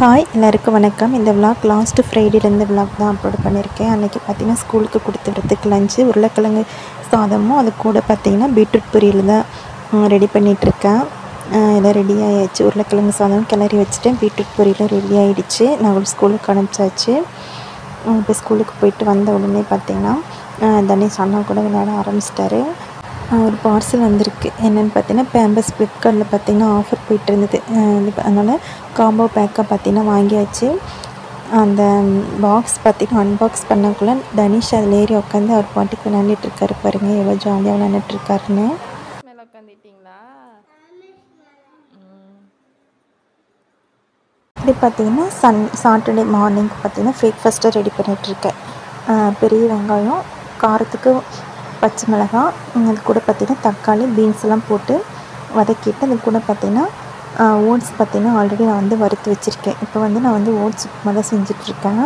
Hi எல்லாருக்கும் வணக்கம். இந்த விலாக் லாஸ்ட் ஃப்ரைடேலேருந்து விலாக் தான் அப்லோட் பண்ணியிருக்கேன். அன்றைக்கி பார்த்திங்கன்னா ஸ்கூலுக்கு கொடுத்து விடுறதுக்கு லஞ்சு உருளைக்கிழங்கு சாதமும் அது கூட பார்த்திங்கன்னா பீட்ரூட் பொரியல் தான் ரெடி பண்ணிகிட்ருக்கேன். எல்லாம் ரெடி ஆகிடுச்சு. உருளைக்கிழங்கு சாதம் கிளறி வச்சுட்டேன், பீட்ரூட் பொரியலும் ரெடி ஆகிடுச்சு. நான் ஸ்கூலுக்கு அனுப்பிச்சாச்சு. இப்போ ஸ்கூலுக்கு போயிட்டு வந்த உடனே பார்த்திங்கன்னா தனேஷ் அண்ணா கூட விளையாட ஆரம்பிச்சிட்டாரு. ஒரு பார்சல் வந்திருக்கு. என்னென்னு பார்த்தீங்கன்னா பேம்பர்ஸ் ஃப்ளிப்கார்ட்டில் பார்த்திங்கன்னா ஆஃபர் போயிட்டு இருந்தது. அதனால் காம்போ பேக்காக பார்த்திங்கன்னா வாங்கியாச்சு. அந்த பாக்ஸ் பார்த்திங்கன்னா அன்பாக்ஸ் பண்ணக்குள்ளே தனிஷ் அதில் ஏறி உட்காந்து அவர் பாட்டுக்கு விளையாண்டுட்டுருக்காரு. பாருங்கள் எவ்வளோ ஜாலியாக விளையாண்டுட்டுருக்காருன்னு. மேலே உட்காந்துட்டிங்களா? இப்படி பார்த்திங்கன்னா சாட்டர்டே மார்னிங் பார்த்திங்கன்னா பிரேக்ஃபாஸ்ட்டாக ரெடி பண்ணிகிட்ருக்கேன். பெரிய வெங்காயம், காரத்துக்கு பச்சை மிளகாய், அது கூட பார்த்திங்கன்னா தக்காளி, பீன்ஸ் எல்லாம் போட்டு வதக்கிட்டு அது கூட பார்த்திங்கன்னா ஓட்ஸ் பார்த்திங்கன்னா ஆல்ரெடி நான் வந்து வறுத்து வச்சுருக்கேன். இப்போ வந்து நான் வந்து ஓட்ஸ் உப்புமா தான் செஞ்சிட்ருக்கேன்.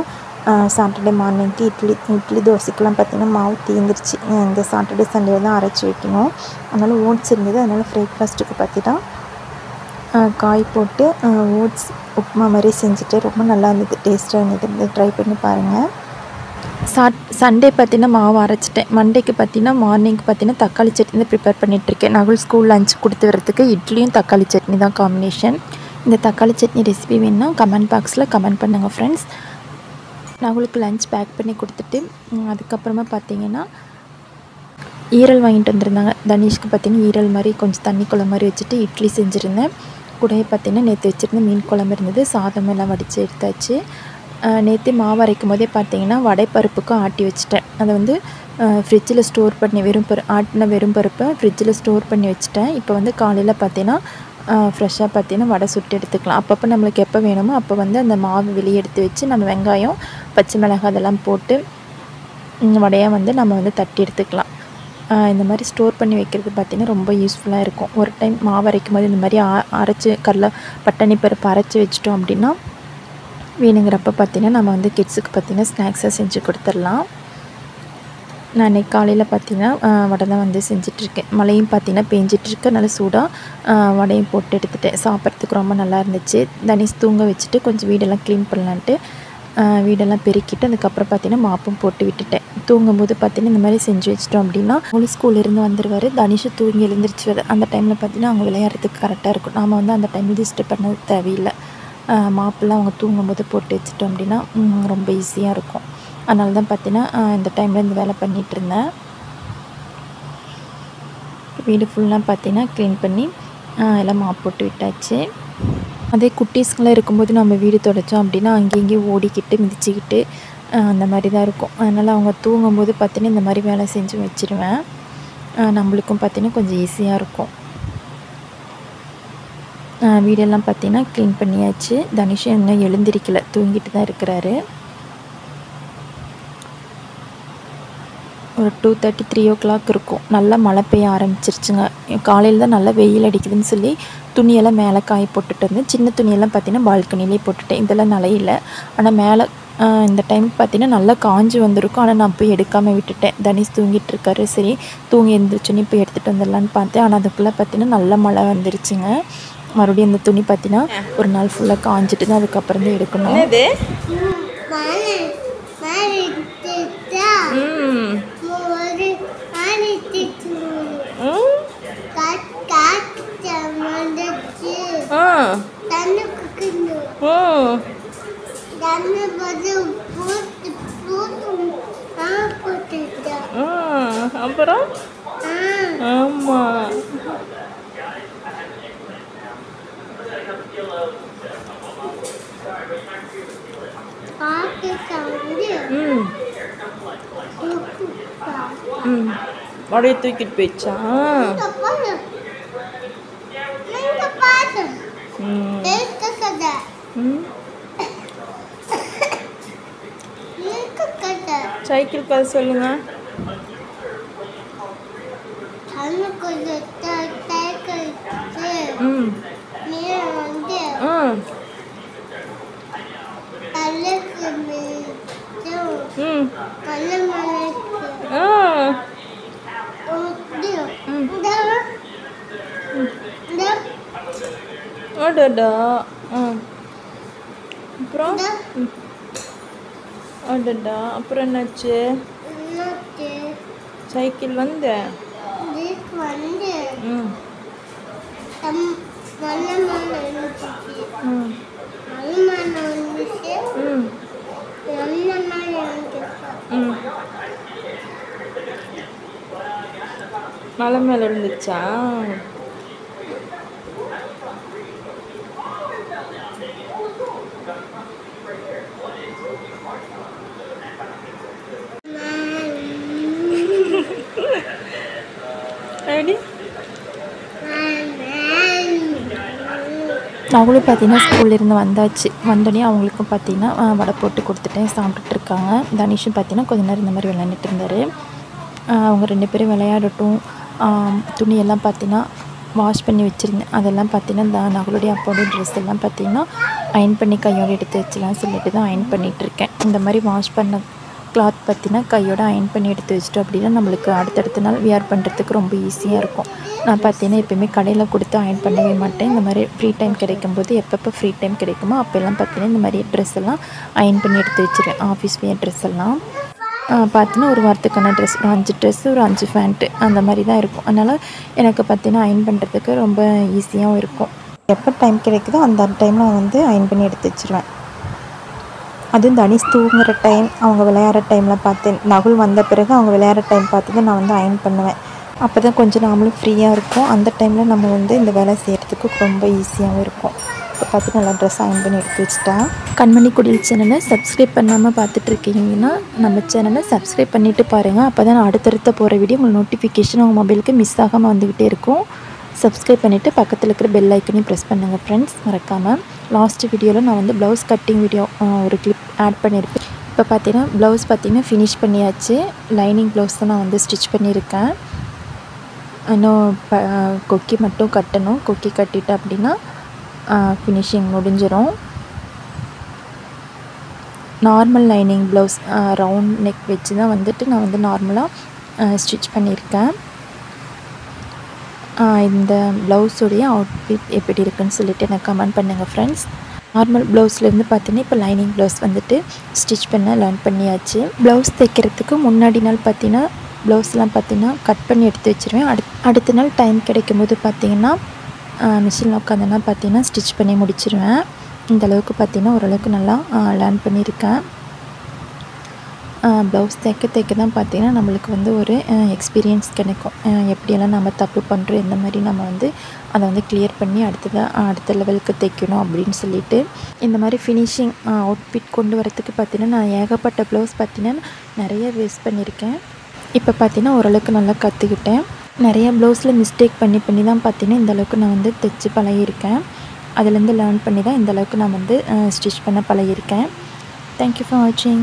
சாட்டர்டே மார்னிங்க்கு இட்லி தோசைக்கெலாம் பார்த்திங்கன்னா மாவு தீர்ந்துருச்சு. இந்த சாட்டர்டே சண்டே தான் அரைச்சி வைக்கணும். அதனால் ஓட்ஸ் இருந்தது. அதனால் பிரேக்ஃபாஸ்ட்டுக்கு பார்த்திங்கன்னா காய் போட்டு ஓட்ஸ் உப்புமா மாதிரி செஞ்சுட்டு ரொம்ப நல்லா இருந்தது, டேஸ்ட்டாக இருந்தது. ட்ரை பண்ணி பாருங்கள். சண்டே பார்த்திங்கன்னா மாவு அரைச்சிட்டேன். மண்டேக்கு பார்த்திங்கன்னா மார்னிங் பார்த்திங்கன்னா தக்காளி சட்னி தான் ப்ரிப்பேர் பண்ணிகிட்ருக்கேன். நகுல் ஸ்கூல் லஞ்ச் கொடுத்து வரதுக்கு இட்லியும் தக்காளி சட்னி தான் காம்பினேஷன். இந்த தக்காளி சட்னி ரெசிபி வேணுன்னா கமெண்ட் பாக்ஸில் கமெண்ட் பண்ணுங்கள் ஃப்ரெண்ட்ஸ். நகுலுக்கு லஞ்ச் பேக் பண்ணி கொடுத்துட்டு அதுக்கப்புறமா பார்த்திங்கன்னா ஈரல் வாங்கிட்டு வந்திருந்தாங்க. தனிஷ்க்கு பார்த்திங்கன்னா ஈரல் மாதிரி கொஞ்சம் தண்ணி குழம்பு மாதிரி வச்சுட்டு இட்லி செஞ்சுருந்தேன். கூடவே பார்த்திங்கன்னா நேற்று வச்சுருந்த மீன் குழம்பு இருந்தது. சாதம் எல்லாம் வடித்து எடுத்தாச்சு. நேற்று மாவு அரைக்கும் போதே பார்த்திங்கன்னா வடைப்பருப்புக்கும் ஆட்டி வச்சுட்டேன். அதை வந்து ஃப்ரிட்ஜில் ஸ்டோர் பண்ணி ஆட்டின வெறும் பருப்பை ஃப்ரிட்ஜில் ஸ்டோர் பண்ணி வச்சுட்டேன். இப்போ வந்து காலையில் பார்த்திங்கன்னா ஃப்ரெஷ்ஷாக பார்த்திங்கன்னா வடை சுட்டு எடுத்துக்கலாம். அப்பப்போ நம்மளுக்கு எப்போ வேணுமோ அப்போ வந்து அந்த மாவு வெளியே எடுத்து வச்சு நம்ம வெங்காயம், பச்சை மிளகாய் அதெல்லாம் போட்டு வடையாக வந்து நம்ம வந்து தட்டி எடுத்துக்கலாம். இந்த மாதிரி ஸ்டோர் பண்ணி வைக்கிறது பார்த்திங்கன்னா ரொம்ப யூஸ்ஃபுல்லாக இருக்கும். ஒரு டைம் மாவு அரைக்கும் போது இந்த மாதிரி அரைச்சி பட்டாணி பருப்பு அரைச்சி வச்சிட்டோம் அப்படின்னா வேணுங்கிறப்ப பார்த்திங்கன்னா நம்ம வந்து கிட்ஸுக்கு பார்த்திங்கன்னா ஸ்நாக்ஸாக செஞ்சு கொடுத்துடலாம். நான் இன்றைக்கி காலையில் பார்த்திங்கன்னா வடை தான் வந்து செஞ்சிட்ருக்கேன். மழையும் பார்த்திங்கன்னா பேஞ்சிட்ருக்கு. நல்லா சூடாக வடையும் போட்டு எடுத்துட்டேன். சாப்பிட்றதுக்கு ரொம்ப நல்லா இருந்துச்சு. தனிஷ் தூங்க வச்சுட்டு கொஞ்சம் வீடெல்லாம் க்ளீன் பண்ணலான்ட்டு வீடெல்லாம் பெருக்கிட்டு அதுக்கப்புறம் பார்த்திங்கன்னா மாப்பும் போட்டு விட்டுட்டேன். தூங்கும்போது பார்த்திங்கன்னா இந்த மாதிரி செஞ்சு வச்சிட்டோம் அப்படின்னா அவங்க ஸ்கூல்லேருந்து வந்துடுவார். தனிஷை தூங்கி எழுந்திரிச்சு அந்த டைமில் பார்த்திங்கன்னா அவங்க விளையாடுறதுக்கு கரெக்டாக இருக்கும். நாம் வந்து அந்த டைமில் டிஸ்டர்ப் பண்ணது தேவையில்லை. மாப்பெல்லாம் அவங்க தூங்கும்போது போட்டு வச்சிட்டோம் அப்படின்னா ரொம்ப ஈஸியாக இருக்கும். அதனால தான் பார்த்திங்கன்னா இந்த டைமில் இந்த வேலை பண்ணிகிட்ருந்தேன். வீடு ஃபுல்லாக பார்த்திங்கன்னா க்ளீன் பண்ணி எல்லாம் மாப் போட்டு விட்டாச்சு. அதே குட்டீஸ்கெலாம் இருக்கும்போது நம்ம வீடு துடைச்சோம் அப்படின்னா அங்கேயும் ஓடிக்கிட்டு மிதிச்சிக்கிட்டு அந்த மாதிரி தான் இருக்கும். அதனால் அவங்க தூங்கும்போது பார்த்திங்கன்னா இந்த மாதிரி வேலை செஞ்சு வச்சுருவேன். நம்மளுக்கும் பார்த்திங்கன்னா கொஞ்சம் ஈஸியாக இருக்கும். வீடெல்லாம் பார்த்திங்கன்னா க்ளீன் பண்ணியாச்சு. தனிஷும் இன்னும் எழுந்திரிக்கலை, தூங்கிட்டு தான் இருக்கிறாரு. ஒரு 2:30 3 o'clock இருக்கும். நல்லா மழை பெய்ய ஆரம்பிச்சிருச்சுங்க. காலையில் தான் நல்லா வெயில் அடிக்குதுன்னு சொல்லி துணியெல்லாம் மேலே காய போட்டுட்டு இருந்தேன். சின்ன துணியெல்லாம் பார்த்திங்கன்னா பால்கனிலே போட்டுட்டேன். இதெல்லாம் நலையில. ஆனால் மேலே இந்த டைம் பார்த்திங்கன்னா நல்லா காஞ்சி வந்திருக்கும். ஆனால் நான் போய் எடுக்காமல் விட்டுட்டேன். தனிஷ் தூங்கிட்டு இருக்காரு. சரி தூங்கி எழுந்திரிச்சோன்னே போய் எடுத்துகிட்டு வந்துடலான்னு பார்த்தேன். ஆனால் அதுக்குள்ளே பார்த்திங்கன்னா நல்லா மழை வந்துருச்சுங்க. மறுபடியும் அந்த துணி பார்த்திங்கன்னா ஒரு நாள் ஃபுல்லாக காஞ்சிட்டு தான் அதுக்கப்புறம் தான் எடுக்கணும். அப்புறம் ஆமாம் வடையை தூக்கிட்டு போயிடுச்சா? சைக்கிள் கதை சொல்லுங்க. அப்புறம் அடடா அப்புறம் என்னாச்சு? சைக்கிள் வந்து ம் ம் ம் மலை மேலே இருந்துச்சா? ரெடி? அவங்களும் பார்த்தீங்கன்னா ஸ்கூல்லேருந்து வந்தாச்சு. வந்தோடனே அவங்களுக்கும் பார்த்தீங்கன்னா வடை போட்டு கொடுத்துட்டேன், சாப்பிட்டுட்ருக்காங்க. தனிஷும் பார்த்தீங்கன்னா கொஞ்ச நேரம் இந்த மாதிரி விளையாண்டுட்டு இருந்தார். அவங்க 2 பேரும் விளையாடட்டும். துணியெல்லாம் பார்த்தீங்கன்னா வாஷ் பண்ணி வச்சுருந்தேன். அதெல்லாம் பார்த்தீங்கன்னா நகளுடைய அப்பாவுடைய ட்ரெஸ் எல்லாம் பார்த்தீங்கன்னா அயன் பண்ணி கையோடு எடுத்து வச்சலாம்னு சொல்லிட்டு தான் அயன் பண்ணிகிட்ருக்கேன். இந்த மாதிரி வாஷ் பண்ண கிளாத் பார்த்தீங்கன்னா கையோட அயன் பண்ணி எடுத்து வச்சிட்டோம் அப்படின்னா நம்மளுக்கு அடுத்தடுத்த நாள் வியர் பண்ணுறதுக்கு ரொம்ப ஈஸியாக இருக்கும். நான் பார்த்தீங்கன்னா எப்போயுமே கடையில் கொடுத்து அயன் பண்ணவே மாட்டேன். இந்த மாதிரி ஃப்ரீ டைம் கிடைக்கும்போது எப்பப்போ ஃப்ரீ டைம் கிடைக்குமோ அப்போல்லாம் பார்த்தீங்கன்னா இந்த மாதிரி ட்ரெஸ் எல்லாம் அயன் பண்ணி எடுத்து வச்சுருவேன். ஆஃபீஸ் வியர் ட்ரெஸ் எல்லாம் பார்த்தீங்கன்னா ஒரு வாரத்துக்கான ட்ரெஸ், ஒரு 5 ட்ரெஸ்ஸு, ஒரு 5 ஃபேண்ட்டு அந்த மாதிரி தான் இருக்கும். அதனால் எனக்கு பார்த்தீங்கன்னா அயன் பண்ணுறதுக்கு ரொம்ப ஈஸியாகவும் இருக்கும். எப்போ டைம் கிடைக்குதோ அந்த டைமில் நான் வந்து அயன் பண்ணி எடுத்து வச்சுருவேன். அதுவும் தனிஷ் தூங்குகிற டைம், அவங்க விளையாடுற டைமில் பார்த்து நகுல் வந்த பிறகு அவங்க விளையாடுற டைம் பார்த்து தான் நான் வந்து அயன் பண்ணுவேன். அப்போ தான் கொஞ்சம் நாமளும் ஃப்ரீயாக இருக்கும். அந்த டைமில் நம்ம வந்து இந்த வேலை செய்கிறதுக்கு ரொம்ப ஈஸியாகவும் இருக்கும். இப்போ பார்த்து நல்லா ட்ரெஸ் அயன் பண்ணி எடுத்து வச்சுட்டேன். கண்மணி குடில் சேனலை சப்ஸ்கிரைப் பண்ணாமல் பார்த்துட்ருக்கீங்கன்னா நம்ம சேனலை சப்ஸ்கிரைப் பண்ணிவிட்டு பாருங்கள். அப்போ தான் நான் அடுத்தடுத்த போகிற வீடியோ உங்களுக்கு நோட்டிஃபிகேஷன் உங்கள் மொபைலுக்கு மிஸ் ஆகாமல் வந்துக்கிட்டே இருக்கும். சப்ஸ்கிரைப் பண்ணிவிட்டு பக்கத்தில் இருக்கிற பெல் ஐக்கனையும் ப்ரெஸ் பண்ணுங்கள் ஃப்ரெண்ட்ஸ், மறக்காமல். லாஸ்ட் வீடியோவில் நான் வந்து ப்ளவுஸ் கட்டிங் வீடியோ ஒரு கிளிப் ஆட் பண்ணியிருப்பேன். இப்போ பார்த்தீங்கன்னா ப்ளவுஸ் பார்த்தீங்கன்னா ஃபினிஷ் பண்ணியாச்சு. லைனிங் ப்ளவுஸ் தான் நான் வந்து ஸ்டிச் பண்ணியிருக்கேன். இன்னும் கொக்கி மட்டும் கட்டணும். கொக்கி கட்டிட்டேன் அப்படின்னா ஃபினிஷிங் முடிஞ்சிடும். Normal lining blouse round neck வச்சு தான் வந்துட்டு நான் வந்து நார்மலாக ஸ்டிச் பண்ணியிருக்கேன். இந்த ப்ளவுஸுடைய அவுட்ஃபிட் எப்படி இருக்குன்னு சொல்லிட்டு எனக்கு கமெண்ட் பண்ணுங்கள் ஃப்ரெண்ட்ஸ். நார்மல் ப்ளவுஸ்லேருந்து பார்த்தீங்கன்னா இப்போ லைனிங் ப்ளவுஸ் வந்துட்டு ஸ்டிச் பண்ண லேர்ன் பண்ணியாச்சு. ப்ளவுஸ் தைக்கிறதுக்கு முன்னாடி நாள் பார்த்தீங்கன்னா ப்ளவுஸ்லாம் பார்த்தீங்கன்னா கட் பண்ணி எடுத்து வச்சுருவேன். அடுத்த நாள் டைம் கிடைக்கும் போது பார்த்தீங்கன்னா மிஷினில் உட்காந்துனா பார்த்தீங்கன்னா ஸ்டிச் பண்ணி முடிச்சிடுவேன். இந்தளவுக்கு பார்த்தீங்கன்னா ஓரளவுக்கு நல்லா லேர்ன் பண்ணியிருக்கேன். ப்ளவுஸ் தைக்க தான் பார்த்திங்கன்னா நம்மளுக்கு வந்து ஒரு எக்ஸ்பீரியன்ஸ் கிடைக்கும். எப்படியெல்லாம் நம்ம தப்பு பண்ணுறோம், எந்த மாதிரி நம்ம வந்து அதை வந்து கிளியர் பண்ணி அடுத்த லெவலுக்கு தைக்கணும் அப்படின்னு சொல்லிட்டு இந்த மாதிரி ஃபினிஷிங் அவுட்ஃபிட் கொண்டு வரத்துக்கு பார்த்திங்கன்னா நான் ஏகப்பட்ட ப்ளவுஸ் பார்த்திங்கன்னா நிறைய வேஸ்ட் பண்ணியிருக்கேன். இப்போ பார்த்திங்கன்னா ஓரளவுக்கு நல்லா கற்றுக்கிட்டேன். நிறைய ப்ளவுஸில் மிஸ்டேக் பண்ணி தான் பார்த்திங்கன்னா இந்தளவுக்கு நான் வந்து தைச்சி பழகியிருக்கேன். அதுலேருந்து லேர்ன் பண்ணி தான் இந்தளவுக்கு நான் வந்து ஸ்டிச் பண்ண பழகியிருக்கேன். தேங்க்யூ ஃபார் வாட்சிங்.